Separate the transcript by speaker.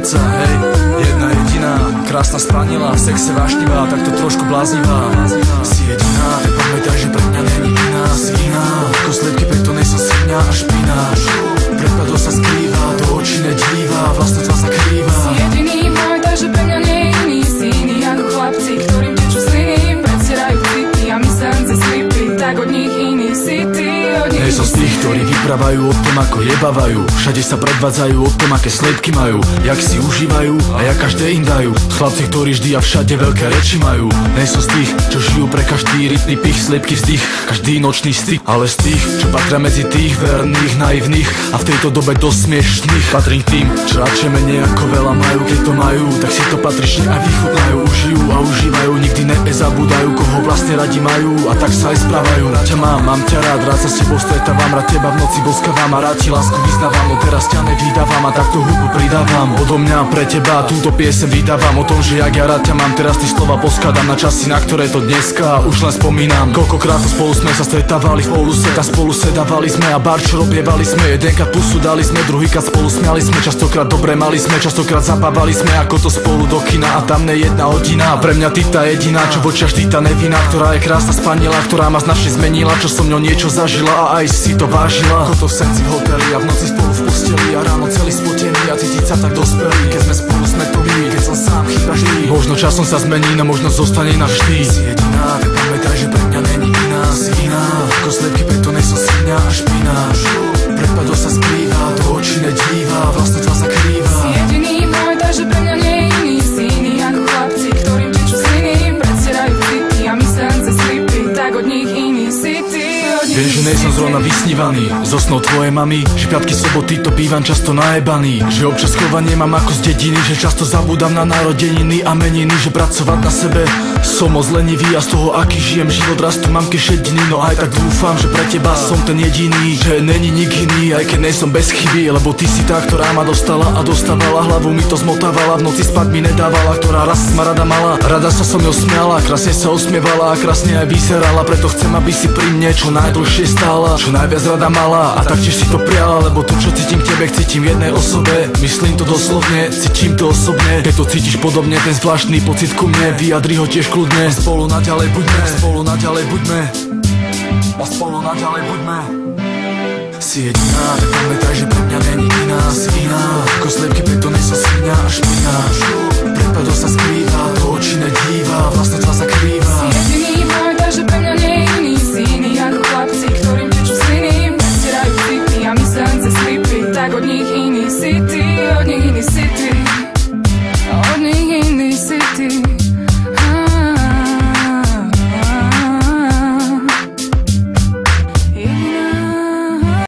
Speaker 1: pizza, hej. Jedna jediná, krásna spanila, v sexe vášnivá, takto trošku bláznivá. Si jediná, tak pamätaj, že pre mňa není iná. Si iná, ako slepky, preto nejsem svinia a špina. Prepadlo sa skrýva, do očí nedíva, vlastne tvá zakrýva.
Speaker 2: Si jediný, pamätaj, že pre mňa nie je iný. Si iný ako chlapci, ktorým tečú sliny, predstierajú city a myselnice slipy, tak od nich iný si ty.
Speaker 1: Nie som z tých, ktorí vyprávajú o tom, ako jebavajú. Všade sa predvádzajú o tom, aké slepky majú, jak si užívajú a jak každé im dajú. Chlapci, ktorí vždy a všade veľké reči majú. Nie som z tých, čo žijú pre každý rytný pich, slepky vzdych, každý nočný styk. Ale z tých, čo patria medzi tých verných, naivných a v tejto dobe dosť smiešných. Patrím k tým, čo radšej menej ako veľa majú. Keď to majú, tak si to patrične aj vychutnajú. Užijú a užívajú, nikdy nezabúdajú, koho vlastne radi majú a tak sa aj správajú. Rád ťa mám ťa rád sa s tebou stretávam, rád teba v noci boskávam a rád ti lásku vyznávam. No teraz ťa nevydávam a takto hudbu pridávam. Odo mňa pre teba túto piesem vydávam, o tom, že jak ja rád ťa mám. Teraz ty slova poskladám na časy, na ktoré to dneska už len spomínam. Koľkokrát spolu sme sa stretávali, spolu sedávali sme a barčo robievali sme. Jedenkrát pusu dali sme, druhýkrát spolu smiali sme. Častokrát dobre mali sme, častokrát zabávali sme ako to spolu do kina a tam ne jedna hodina. Pre mňa ty tá jediná, čo v očiach ty tá nevina, ktorá je krásna spanila, ktorá ma značne zmenila, čo som ňou niečo zažila a aj si to vážila. Toto v senci v hoteli a v noci spolu v posteli a ráno celý spotený a cítiť sa tak dospelý. Keď sme spolu sme to my, keď som sám chýbaš ty. Možno časom sa zmení, no možno zostane navždy. Si jediná, tak pamätaj, že pre mňa není iná. Si iná, ako slepky, preto nejsem svinia a špina. Prepadlo sa skrýva, do očí nedíva, vlastne tvá zakrýva.
Speaker 2: Si jediný, pamätaj, že pre mňa nie je iný. Si iný ako chlapci, ktorým tečú sliny, predstierajú city a myselnice slipy, tak od nich iný si ty.
Speaker 1: Viem, že nejsem zrovna vysnívaný zo snov tvojej mamy, že piatky soboty to bývam často najebaný, že občas chovanie mám ako z dediny, že často zabúdam na narodeniny a meniny, že pracovať na sebe som moc lenivý a z toho aký žijem život rastu mám šediny. No aj tak dúfam, že pre teba som ten jediný, že není nik iný, aj keď nejsom bez chyby, lebo ty si tá, ktorá ma dostala a dostávala, hlavu mi to zmotávala, v noci spať mi nedávala, ktorá raz ma rada mala, rada sa so mnou smiala, krásne sa usmievala a krásne aj vyzerala, preto chcem, aby si pri mne čo najdlhšie stála, čo najviac rada mala a taktiež si to priala, lebo to, čo cítim k tebe, cítim jednej osobe, myslím to doslovne, cítim to osobne, keď to cítiš podobne, ten zvláštny pocit ku mne, vyjadri ho tiež kľudne. Spolu naďalej buďme, spolu naďalej buďme a spolu naďalej buďme. Si jediná, tak pamätaj, že pre mňa není iná. Si iná, ako slepky, preto nejsem svinia a špina. Prepadlo sa skrýva, do očí nedíva, vlastne tvá zakrýva.
Speaker 2: Si jediný, pamätaj, že pre mňa nie je iný. Si iný ako chlapci, ktorým tečú sliny, predstierajú city a myselnice slipy, tak od nich iný si ty, od nich iný si ty.